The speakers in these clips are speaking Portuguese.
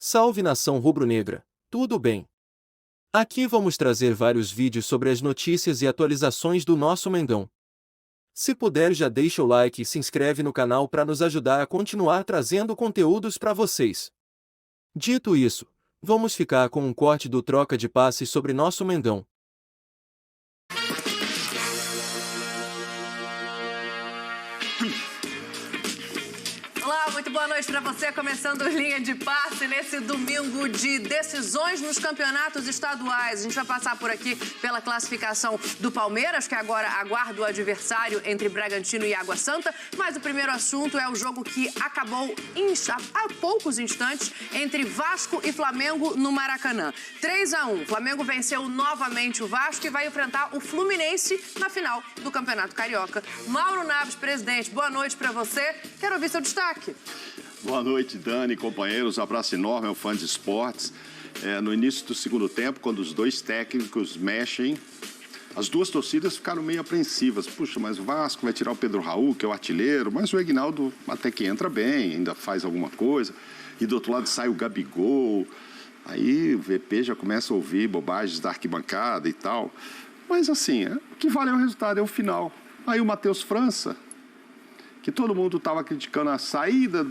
Salve nação rubro-negra, tudo bem? Aqui vamos trazer vários vídeos sobre as notícias e atualizações do nosso Mengão. Se puder já deixa o like e se inscreve no canal para nos ajudar a continuar trazendo conteúdos para vocês. Dito isso, vamos ficar com um corte do troca de passes sobre nosso Mengão. Olá, muito boa noite para você. Começando Linha de Passe nesse domingo de decisões nos campeonatos estaduais. A gente vai passar por aqui pela classificação do Palmeiras, que agora aguarda o adversário entre Bragantino e Água Santa. Mas o primeiro assunto é o jogo que acabou há poucos instantes entre Vasco e Flamengo no Maracanã. 3-1. Flamengo venceu novamente o Vasco e vai enfrentar o Fluminense na final do Campeonato Carioca. Mauro Naves, presidente, boa noite para você. Quero ouvir seu destaque. Boa noite, Dani, companheiros. Abraço enorme ao fã de esportes. No início do segundo tempo, quando os dois técnicos mexem, as duas torcidas ficaram meio apreensivas. Puxa, mas o Vasco vai tirar o Pedro Raul, que é o artilheiro, mas o Aguinaldo até que entra bem, ainda faz alguma coisa. E do outro lado sai o Gabigol. Aí o VP já começa a ouvir bobagens da arquibancada e tal. Mas assim, o que vale é o resultado, é o final. Aí o Matheus França, que todo mundo estava criticando a saída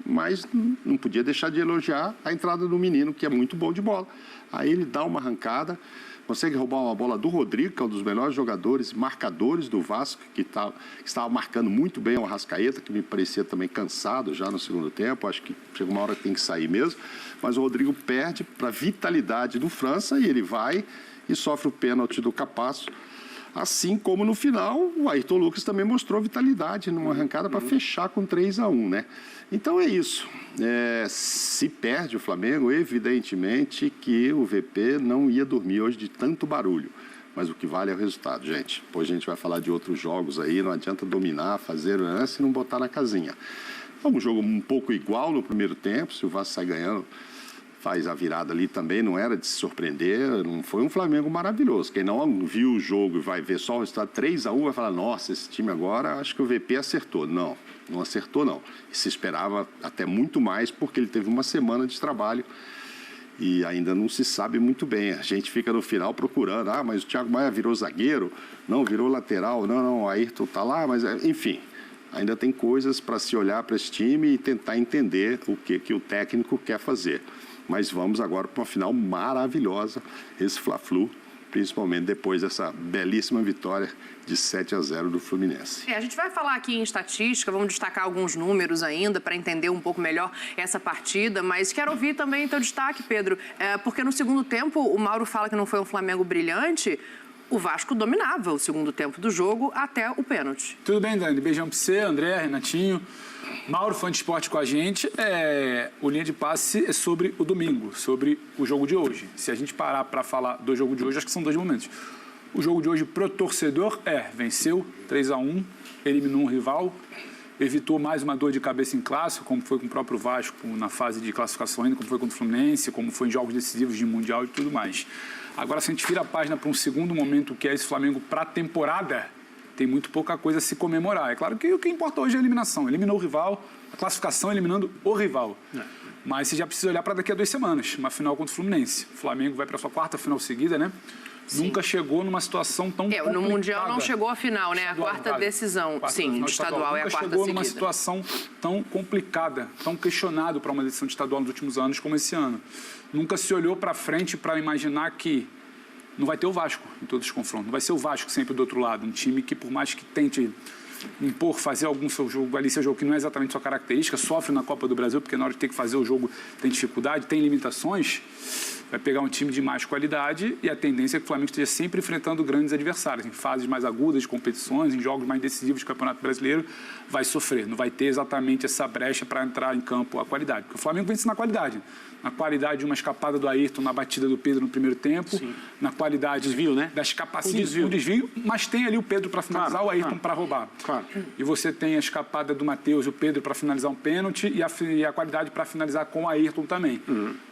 mas não podia deixar de elogiar a entrada do menino, que é muito bom de bola. Aí ele dá uma arrancada, consegue roubar uma bola do Rodrigo, que é um dos melhores jogadores, marcadores do Vasco, que estava marcando muito bem o Arrascaeta, que me parecia também cansado já no segundo tempo. Acho que chega uma hora que tem que sair mesmo. Mas o Rodrigo perde para a vitalidade do França e ele vai e sofre o pênalti do Capasso. Assim como no final, o Ayrton Lucas também mostrou vitalidade numa arrancada para fechar com 3-1, né? Então é isso. Se perde o Flamengo, evidentemente que o VP não ia dormir hoje de tanto barulho. Mas o que vale é o resultado, gente. Depois a gente vai falar de outros jogos aí, não adianta dominar, fazer se não botar na casinha. É um jogo um pouco igual no primeiro tempo, se o Vasco sai ganhando, faz a virada ali também, não era de se surpreender, não foi um Flamengo maravilhoso. Quem não viu o jogo e vai ver só o resultado 3-1 vai falar, nossa, esse time agora, acho que o VP acertou. Não acertou não. E se esperava até muito mais, porque ele teve uma semana de trabalho e ainda não se sabe muito bem. A gente fica no final procurando, mas o Thiago Maia virou zagueiro, não, virou lateral, não, o Ayrton está lá, mas enfim, ainda tem coisas para se olhar para esse time e tentar entender o que o técnico quer fazer. Mas vamos agora para uma final maravilhosa, esse Fla-Flu, principalmente depois dessa belíssima vitória de 7-0 do Fluminense. A gente vai falar aqui em estatística, vamos destacar alguns números ainda para entender um pouco melhor essa partida, mas quero ouvir também teu destaque, Pedro, porque no segundo tempo o Mauro fala que não foi um Flamengo brilhante. O Vasco dominava o segundo tempo do jogo até o pênalti. Tudo bem, Dani? Beijão para você, André, Renatinho. Mauro, fã de esporte com a gente. O Linha de Passe é sobre o domingo, sobre o jogo de hoje. Se a gente parar para falar do jogo de hoje, acho que são dois momentos. O jogo de hoje pro torcedor venceu 3-1, eliminou um rival, evitou mais uma dor de cabeça em clássico, como foi com o próprio Vasco na fase de classificação ainda, como foi contra o Fluminense, como foi em jogos decisivos de Mundial e tudo mais. Agora, se a gente vira a página para um segundo momento, que é esse Flamengo para a temporada, tem muito pouca coisa a se comemorar. É claro que o que importa hoje é a eliminação. Eliminou o rival, a classificação eliminando o rival. Mas você já precisa olhar para daqui a 2 semanas, uma final contra o Fluminense. O Flamengo vai para a sua 4ª final seguida, né? Sim. Nunca chegou numa situação tão complicada. No Mundial não chegou à final, né? A 4ª decisão. Sim, estadual é a 4ª seguida. Nunca chegou numa situação tão complicada, tão questionado para uma decisão de estadual nos últimos anos como esse ano. Nunca se olhou para frente para imaginar que não vai ter o Vasco em todos os confrontos. Não vai ser o Vasco sempre do outro lado. Um time que, por mais que tente impor, fazer algum seu jogo ali, seu jogo que não é exatamente sua característica, sofre na Copa do Brasil, porque na hora de ter que fazer o jogo tem dificuldade, tem limitações, vai pegar um time de mais qualidade e a tendência é que o Flamengo esteja sempre enfrentando grandes adversários. Em fases mais agudas de competições, em jogos mais decisivos do Campeonato Brasileiro, vai sofrer. Não vai ter exatamente essa brecha para entrar em campo a qualidade. Porque o Flamengo vence na qualidade. Na qualidade de uma escapada do Ayrton na batida do Pedro no primeiro tempo. Sim. Na qualidade desvio, né? Das capacidades do desvio. Mas tem ali o Pedro para finalizar, o Ayrton para roubar. Claro. E você tem a escapada do Matheus e o Pedro para finalizar um pênalti e a qualidade para finalizar com o Ayrton também.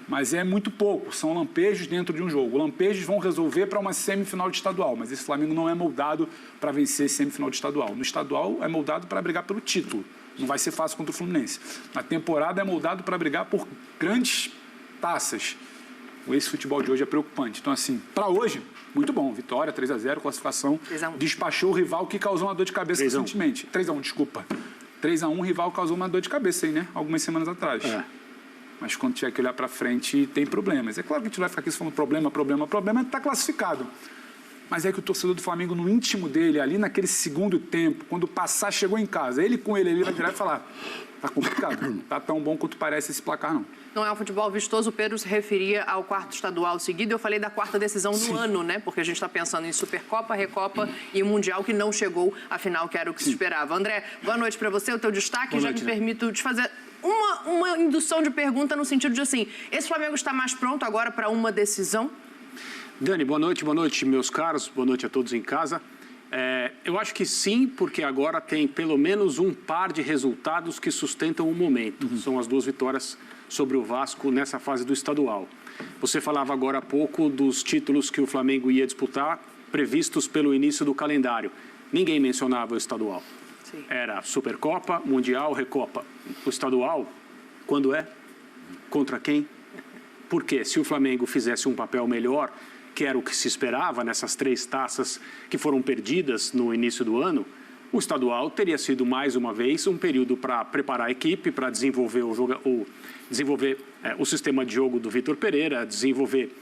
Mas é muito pouco. São lampejos dentro de um jogo. Lampejos vão resolver para uma semifinal de estadual. Mas esse Flamengo não é moldado para vencer semifinal de estadual. No estadual é moldado para brigar pelo título. Não vai ser fácil contra o Fluminense. Na temporada é moldado para brigar por grandes taças, esse futebol de hoje é preocupante. Então, assim, para hoje, muito bom. Vitória, 3-0, classificação. 3-1. Despachou o rival que causou uma dor de cabeça recentemente. 3-1, desculpa. 3-1, o rival causou uma dor de cabeça aí, né? Algumas semanas atrás. Mas quando tiver que olhar para frente, tem problemas. É claro que a gente vai ficar aqui falando problema, está classificado. Mas é que o torcedor do Flamengo, no íntimo dele, ali naquele segundo tempo, quando passar, chegou em casa, ele com ele vai virar e falar, tá complicado, tá tão bom quanto parece esse placar, não. Não é um futebol vistoso, o Pedro se referia ao quarto estadual seguido. Eu falei da quarta decisão do ano, né? Porque a gente está pensando em Supercopa, Recopa e Mundial, que não chegou à final, que era o que se esperava. André, boa noite para você, o teu destaque. Já me permito te fazer uma indução de pergunta no sentido de assim, esse Flamengo está mais pronto agora para uma decisão? Dani, boa noite, meus caros, boa noite a todos em casa. Eu acho que sim, porque agora tem pelo menos um par de resultados que sustentam o momento. São as 2 vitórias sobre o Vasco nessa fase do estadual. Você falava agora há pouco dos títulos que o Flamengo ia disputar, previstos pelo início do calendário. Ninguém mencionava o estadual. Sim. Era Supercopa, Mundial, Recopa. O estadual, quando é? Contra quem? Porque se o Flamengo fizesse um papel melhor, que era o que se esperava nessas 3 taças que foram perdidas no início do ano, o estadual teria sido, mais uma vez, um período para preparar a equipe, para desenvolver o sistema de jogo do Vitor Pereira, desenvolver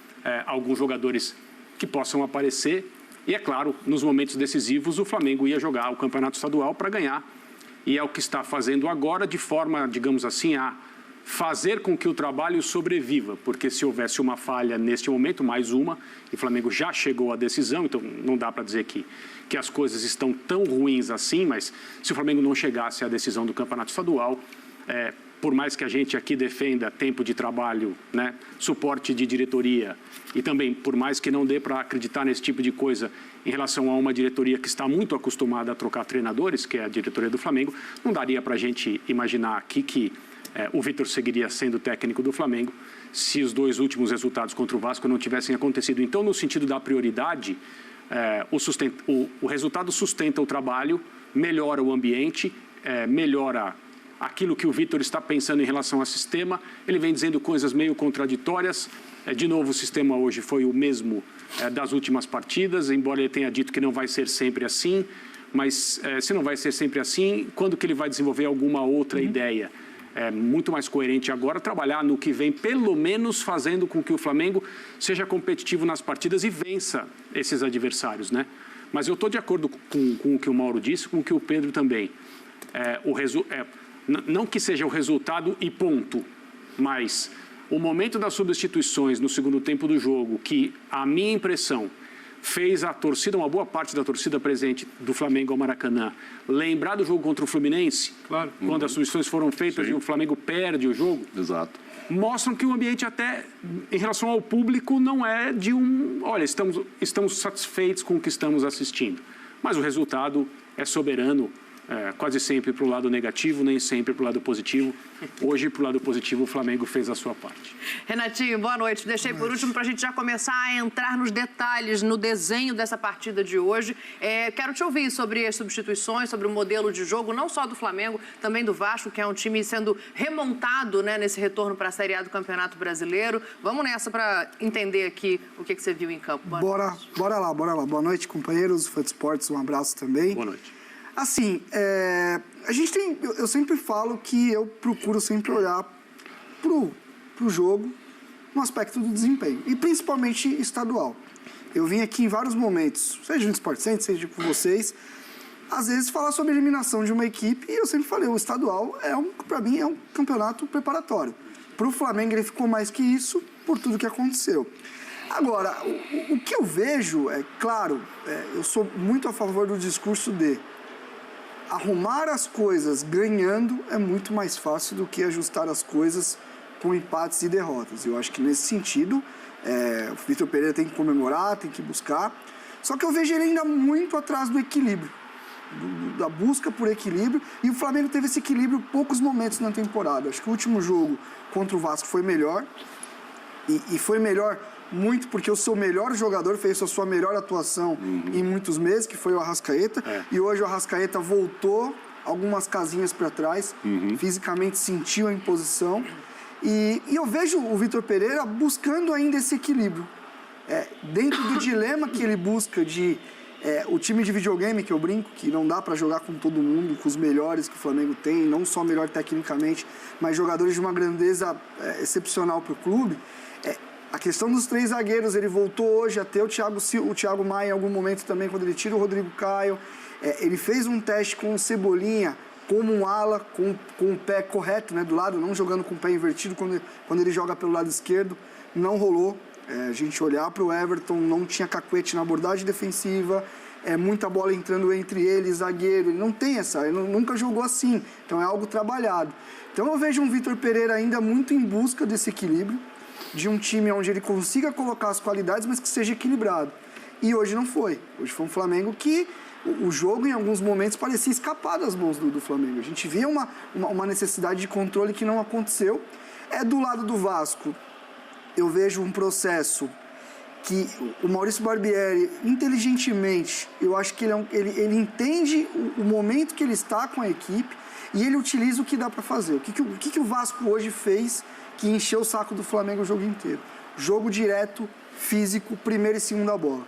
alguns jogadores que possam aparecer. E, é claro, nos momentos decisivos, o Flamengo ia jogar o campeonato estadual para ganhar. E é o que está fazendo agora, de forma, digamos assim, a fazer com que o trabalho sobreviva, porque se houvesse uma falha neste momento, mais uma, e o Flamengo já chegou à decisão, então não dá para dizer que as coisas estão tão ruins assim, mas se o Flamengo não chegasse à decisão do campeonato estadual, por mais que a gente aqui defenda tempo de trabalho, né, suporte de diretoria, e também por mais que não dê para acreditar nesse tipo de coisa em relação a uma diretoria que está muito acostumada a trocar treinadores, que é a diretoria do Flamengo, não daria para a gente imaginar aqui que o Vitor seguiria sendo técnico do Flamengo se os 2 últimos resultados contra o Vasco não tivessem acontecido. Então, no sentido da prioridade, o resultado sustenta o trabalho, melhora o ambiente, melhora aquilo que o Vitor está pensando em relação ao sistema. Ele vem dizendo coisas meio contraditórias. De novo, o sistema hoje foi o mesmo das últimas partidas, embora ele tenha dito que não vai ser sempre assim. Mas se não vai ser sempre assim, quando que ele vai desenvolver alguma outra ideia? É muito mais coerente agora trabalhar no que vem, pelo menos fazendo com que o Flamengo seja competitivo nas partidas e vença esses adversários, né? Mas eu estou de acordo com o que o Mauro disse, com o que o Pedro também. Não que seja o resultado e ponto, mas o momento das substituições no segundo tempo do jogo, que a minha impressão fez a torcida, uma boa parte da torcida presente do Flamengo ao Maracanã, lembrar do jogo contra o Fluminense, claro, quando as substituições foram feitas e o Flamengo perde o jogo, Exato. mostram que o ambiente até, em relação ao público, não é de olha, estamos satisfeitos com o que estamos assistindo. Mas o resultado é soberano, quase sempre para o lado negativo, nem sempre para o lado positivo. Hoje, para o lado positivo, o Flamengo fez a sua parte. Renatinho, boa noite. Deixei por último para a gente já começar a entrar nos detalhes, no desenho dessa partida de hoje. Quero te ouvir sobre as substituições, sobre o modelo de jogo, não só do Flamengo, também do Vasco, que é um time sendo remontado, né, nesse retorno para a Série A do Campeonato Brasileiro. Vamos nessa para entender aqui o que você viu em campo. Bora lá. Boa noite, companheiros, Fã de Esportes, um abraço também. Boa noite. Assim, a gente tem... Eu sempre falo que eu procuro sempre olhar pro jogo no aspecto do desempenho, e principalmente estadual. Eu vim aqui em vários momentos, seja no Sport Center, seja com vocês, às vezes falar sobre a eliminação de uma equipe, e eu sempre falei, o estadual, para mim, é um campeonato preparatório. Para o Flamengo, ele ficou mais que isso, por tudo que aconteceu. Agora, o que eu vejo, claro, eu sou muito a favor do discurso de arrumar as coisas ganhando é muito mais fácil do que ajustar as coisas com empates e derrotas. Eu acho que nesse sentido, o Vitor Pereira tem que comemorar, tem que buscar. Só que eu vejo ele ainda muito atrás do equilíbrio, da busca por equilíbrio. E o Flamengo teve esse equilíbrio em poucos momentos na temporada. Acho que o último jogo contra o Vasco foi melhor. E foi melhor muito porque o seu melhor jogador fez a sua melhor atuação em muitos meses, que foi o Arrascaeta. E hoje o Arrascaeta voltou algumas casinhas para trás, fisicamente sentiu a imposição. E eu vejo o Vitor Pereira buscando ainda esse equilíbrio. Dentro do dilema que ele busca de o time de videogame, que eu brinco, que não dá para jogar com todo mundo, com os melhores que o Flamengo tem, não só melhor tecnicamente, mas jogadores de uma grandeza excepcional para o clube. A questão dos 3 zagueiros, ele voltou hoje a ter o Thiago Maia em algum momento também, quando ele tira o Rodrigo Caio. Ele fez um teste com o Cebolinha, como um ala, com o pé correto, né, do lado, não jogando com o pé invertido quando ele joga pelo lado esquerdo. Não rolou. A gente olhar para o Everton, não tinha cacuete na abordagem defensiva, muita bola entrando entre eles, zagueiro, ele não tem ele nunca jogou assim, então é algo trabalhado. Então eu vejo um Vitor Pereira ainda muito em busca desse equilíbrio, de um time onde ele consiga colocar as qualidades, mas que seja equilibrado. E hoje não foi. Hoje foi um Flamengo que o jogo, em alguns momentos, parecia escapar das mãos do Flamengo. A gente via uma necessidade de controle que não aconteceu. Do lado do Vasco, eu vejo um processo que o Maurício Barbieri, inteligentemente, eu acho que ele entende o momento que ele está com a equipe e ele utiliza o que dá para fazer. O que o Vasco hoje fez que encheu o saco do Flamengo o jogo inteiro? Jogo direto, físico, primeira e segunda bola.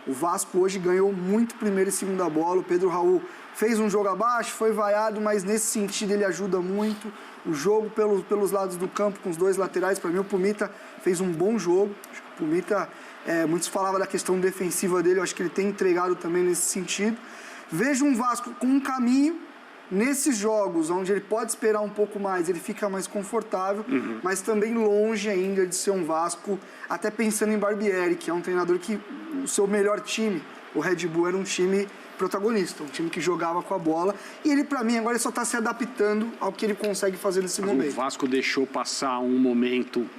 O Vasco hoje ganhou muito primeira e segunda bola. O Pedro Raul fez um jogo abaixo, foi vaiado, mas nesse sentido ele ajuda muito. O jogo pelos lados do campo, com os 2 laterais, para mim o Pumita fez um bom jogo. Acho que o Pumita, muitos falavam da questão defensiva dele, eu acho que ele tem entregado também nesse sentido. Vejo um Vasco com um caminho, nesses jogos onde ele pode esperar um pouco mais, ele fica mais confortável, mas também longe ainda de ser um Vasco, até pensando em Barbieri, que é um treinador que o seu melhor time, o Red Bull, era um time protagonista, um time que jogava com a bola, e ele, para mim, agora só está se adaptando ao que ele consegue fazer nesse momento. O Vasco deixou passar um momento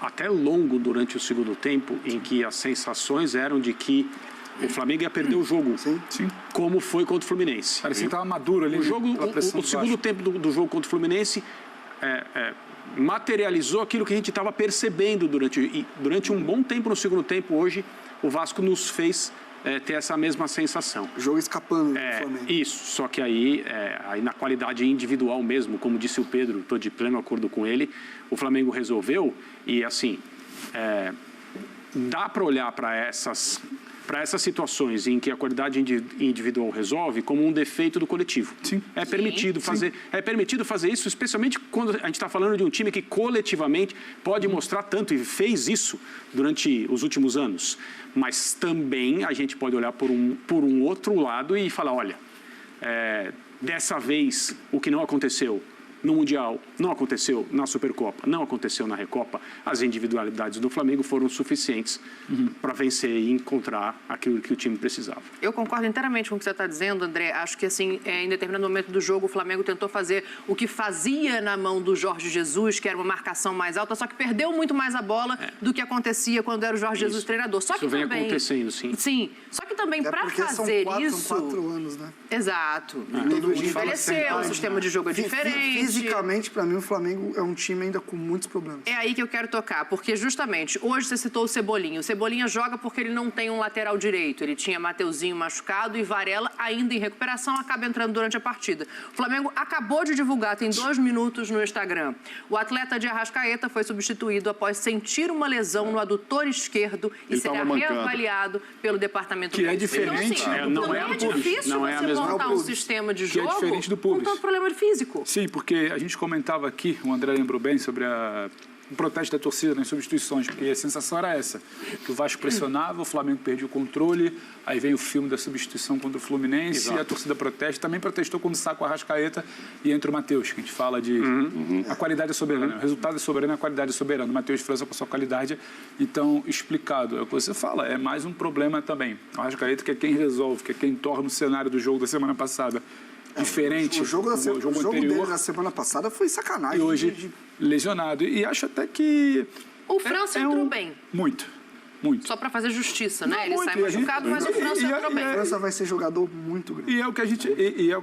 até longo durante o segundo tempo, em que as sensações eram de que o Flamengo ia perder o jogo, Sim. como foi contra o Fluminense. Parecia que estava maduro ali. O segundo tempo do jogo contra o Fluminense materializou aquilo que a gente estava percebendo durante um bom tempo no segundo tempo. Hoje, o Vasco nos fez ter essa mesma sensação. O jogo escapando do Flamengo. Isso, só que aí na qualidade individual mesmo, como disse o Pedro, estou de pleno acordo com ele, o Flamengo resolveu e, assim, dá para olhar para essas situações em que a qualidade individual resolve como um defeito do coletivo. Sim. É permitido fazer isso, especialmente quando a gente está falando de um time que coletivamente pode mostrar tanto e fez isso durante os últimos anos. Mas também a gente pode olhar por um outro lado e falar, olha, dessa vez o que não aconteceu no Mundial, não aconteceu na Supercopa, não aconteceu na Recopa, as individualidades do Flamengo foram suficientes para vencer e encontrar aquilo que o time precisava. Eu concordo inteiramente com o que você está dizendo, André. Acho que, assim, em determinado momento do jogo, o Flamengo tentou fazer o que fazia na mão do Jorge Jesus, que era uma marcação mais alta, só que perdeu muito mais a bola do que acontecia quando era o Jorge Jesus treinador. Só que isso vem também acontecendo, sim. Sim, só que também para fazer isso... São 4 anos, né? Exato. Todo dia Envelheceu, o sistema de jogo é diferente. Fisicamente, para mim, o Flamengo é um time ainda com muitos problemas. É aí que eu quero tocar, porque justamente, hoje você citou o Cebolinha. O Cebolinha joga porque ele não tem um lateral direito. Ele tinha Mateuzinho machucado e Varela ainda em recuperação, acaba entrando durante a partida. O Flamengo acabou de divulgar, tem 2 minutos no Instagram. O atleta de Arrascaeta foi substituído após sentir uma lesão no adutor esquerdo e será reavaliado pelo departamento médico. Que é diferente. Então, assim, não é difícil você montar um sistema de jogo com todo problema físico. Sim, porque a gente comentava aqui, o André lembrou bem, sobre o protesto da torcida nas substituições, porque a sensação era essa, que o Vasco pressionava, o Flamengo perdia o controle, aí veio o filme da substituição contra o Fluminense, e a torcida protesta, também protestou quando saca o Arrascaeta e entra o Matheus, que a gente fala de a qualidade é soberana, o resultado é soberano, a qualidade é soberana. O Matheus França com a sua qualidade, então, explicado. É o que você fala, é mais um problema também. O Arrascaeta que é quem resolve, que é quem torna o cenário do jogo da semana passada diferente. O jogo dele da semana passada foi sacanagem. E hoje, lesionado. E acho até que... O França entrou bem. Muito. Só para fazer justiça, né? Não, ele sai machucado, mas o França entrou bem. O França vai ser jogador muito grande. E é o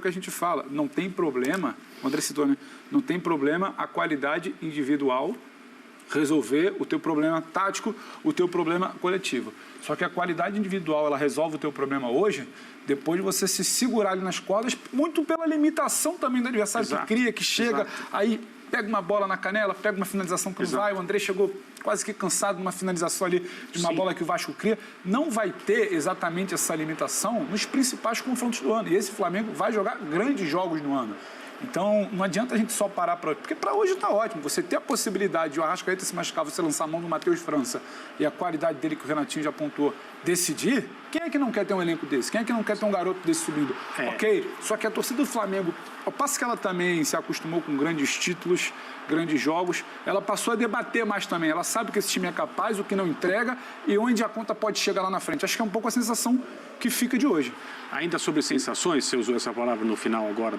que a gente fala. Não tem problema, o André citou, né? Não tem problema a qualidade individual resolver o teu problema tático, o teu problema coletivo. Só que a qualidade individual, ela resolve o teu problema hoje, depois de você se segurar ali nas cordas, muito pela limitação também do adversário, que cria, que chega, aí pega uma bola na canela, pega uma finalização que não vai, o André chegou quase que cansado de uma finalização ali, de uma bola que o Vasco cria. Não vai ter exatamente essa limitação nos principais confrontos do ano. E esse Flamengo vai jogar grandes jogos no ano. Então, não adianta a gente só parar para... Porque para hoje está ótimo. Você ter a possibilidade de o Arrascaeta se machucar, você lançar a mão do Matheus França e a qualidade dele que o Renatinho já apontou, decidir, quem é que não quer ter um elenco desse? Quem é que não quer ter um garoto desse subindo? Ok, só que a torcida do Flamengo, ao passo que ela também se acostumou com grandes títulos, grandes jogos, ela passou a debater mais também. Ela sabe que esse time é capaz, o que não entrega e onde a conta pode chegar lá na frente. Acho que é um pouco a sensação que fica de hoje. Ainda sobre sensações, você usou essa palavra no final agora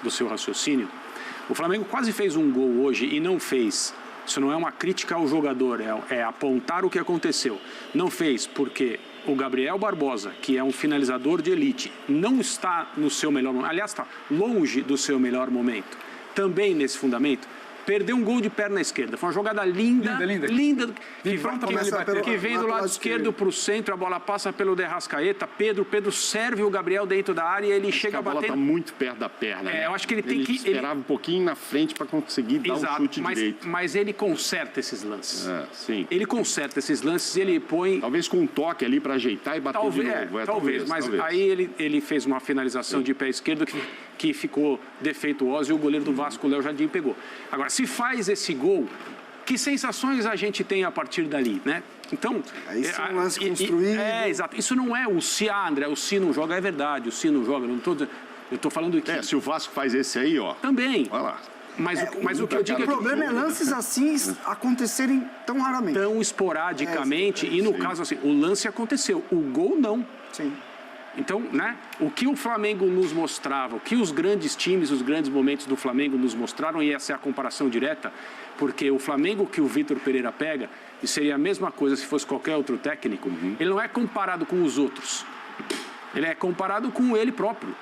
do seu raciocínio. O Flamengo quase fez um gol hoje e não fez. Isso não é uma crítica ao jogador, é apontar o que aconteceu. Não fez porque o Gabriel Barbosa, que é um finalizador de elite, não está no seu melhor momento. Aliás, está longe do seu melhor momento. Também nesse fundamento, perdeu um gol de perna esquerda. Foi uma jogada linda. Que vem do lado esquerdo para o centro, a bola passa pelo De Arrascaeta. Pedro serve o Gabriel dentro da área e ele chega a bater. A bola está muito perto da perna. Eu acho que ele tem que... esperava um pouquinho na frente para conseguir dar um chute direito. Mas ele conserta esses lances. Sim. Ele conserta esses lances, ele põe... Talvez com um toque ali para ajeitar e bater de novo. Talvez. Aí ele fez uma finalização de pé esquerdo que ficou defeituosa e o goleiro do Vasco, Léo Jardim, pegou. Agora, se faz esse gol, que sensações a gente tem a partir dali, né? Então... Aí sim, um lance construído. Exato. Isso não é o se, André, o se não joga, é verdade, o se não joga, não estou... Eu estou falando aqui... Se o Vasco faz esse aí, ó... Também. Vai lá. Mas o que eu digo é que... O problema é lances assim acontecerem tão raramente. Tão esporadicamente, e no caso assim, o lance aconteceu, o gol não. Sim. Então, né, o que o Flamengo nos mostrava, o que os grandes times, os grandes momentos do Flamengo nos mostraram, e essa é a comparação direta, porque o Flamengo que o Vitor Pereira pega, e seria a mesma coisa se fosse qualquer outro técnico, ele não é comparado com os outros, ele é comparado com ele próprio.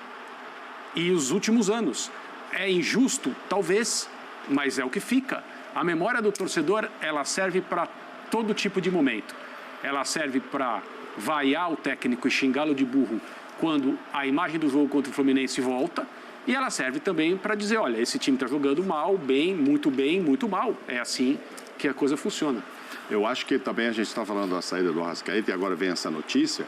E os últimos anos. É injusto? Talvez, mas é o que fica. A memória do torcedor, ela serve para todo tipo de momento. Ela serve para vaiar o técnico e xingá-lo de burro quando a imagem do jogo contra o Fluminense volta, e ela serve também para dizer, olha, esse time está jogando mal, bem, muito mal. É assim que a coisa funciona. Eu acho que também a gente está falando da saída do Arrascaeta e agora vem essa notícia.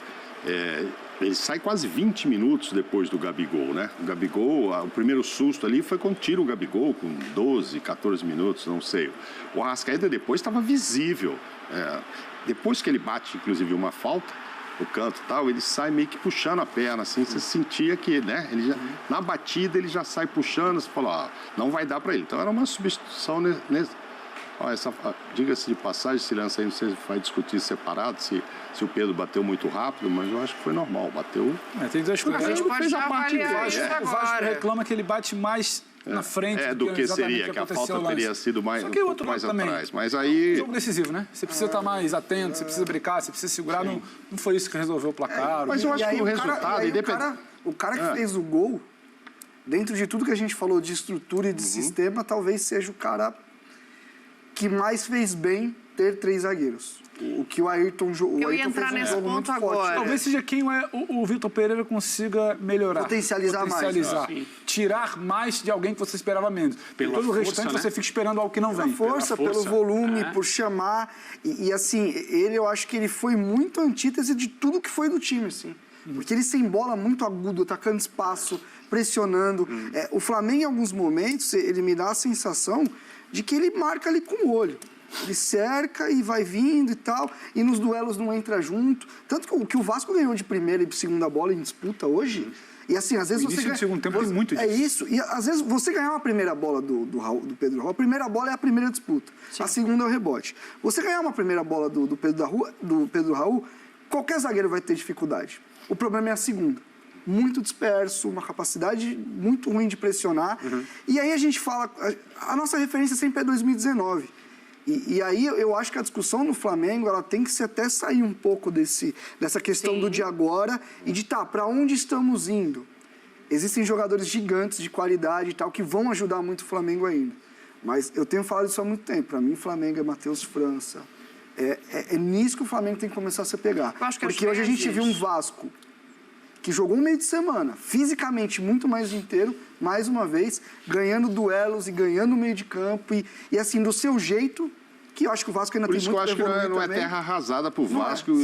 Ele sai quase 20 minutos depois do Gabigol, né? O Gabigol, o primeiro susto ali foi quando tira o Gabigol, com 12, 14 minutos, não sei. O Arrascaeta depois estava visível. Depois que ele bate, inclusive, uma falta no canto e tal, ele sai meio que puxando a perna, assim, você sentia que, né? Ele já, na batida ele já sai puxando, você fala, não vai dar para ele. Então era uma substituição diga-se de passagem, esse lance aí, não sei se vai discutir separado, se o Pedro bateu muito rápido, mas eu acho que foi normal, bateu... Tem duas coisas. A gente pode já avaliar isso O Vasco agora. reclama que ele bate mais na frente do que seria, que a falta teria sido mais, Só que um o pouco outro mais também. atrás. Mas aí... Jogo decisivo, né? Você precisa estar mais atento, você precisa brincar, você precisa segurar. Não foi isso que resolveu o placar. Mas eu acho que o resultado... O cara que fez o gol, dentro de tudo que a gente falou de estrutura e de sistema, talvez seja o cara que mais fez bem ter 3 zagueiros. O que o Ayrton jogou. Eu ia entrar nesse ponto agora. Talvez seja quem o Vitor Pereira consiga melhorar. Potencializar mais. Tirar mais de alguém que você esperava menos. Pela todo o força, restante né? você fica esperando algo que não vem. Pela força, pelo volume, por chamar. E assim, eu acho que ele foi muito antítese de tudo que foi do time, assim. Porque ele sem bola muito agudo, atacando espaço, pressionando. O Flamengo, em alguns momentos, ele me dá a sensação de que ele marca ali com o olho. Ele cerca e vai vindo e tal, e nos duelos não entra junto. Tanto que o Vasco ganhou de primeira e de segunda bola em disputa hoje. E assim, às vezes o início do segundo tempo tem muito disso. É isso. E às vezes você ganhar uma primeira bola do Pedro Raul, a primeira bola é a primeira disputa. Sim. A segunda é o rebote. Você ganhar uma primeira bola do Pedro Raul, qualquer zagueiro vai ter dificuldade. O problema é a segunda. Muito disperso, uma capacidade muito ruim de pressionar. E aí a gente fala... A nossa referência sempre é 2019. E aí eu acho que a discussão no Flamengo ela tem que se até sair um pouco dessa questão do de agora e de para onde estamos indo. Existem jogadores gigantes de qualidade e tal que vão ajudar muito o Flamengo ainda. Mas eu tenho falado isso há muito tempo. Para mim, o Flamengo é Matheus França. É nisso que o Flamengo tem que começar a se pegar. Porque hoje a gente viu um Vasco que jogou um meio de semana, fisicamente muito mais inteiro, mais uma vez, ganhando duelos e ganhando o meio de campo e assim, do seu jeito, que eu acho que o Vasco ainda Por tem isso que muito eu acho que não é também. terra arrasada pro Não é. Vasco.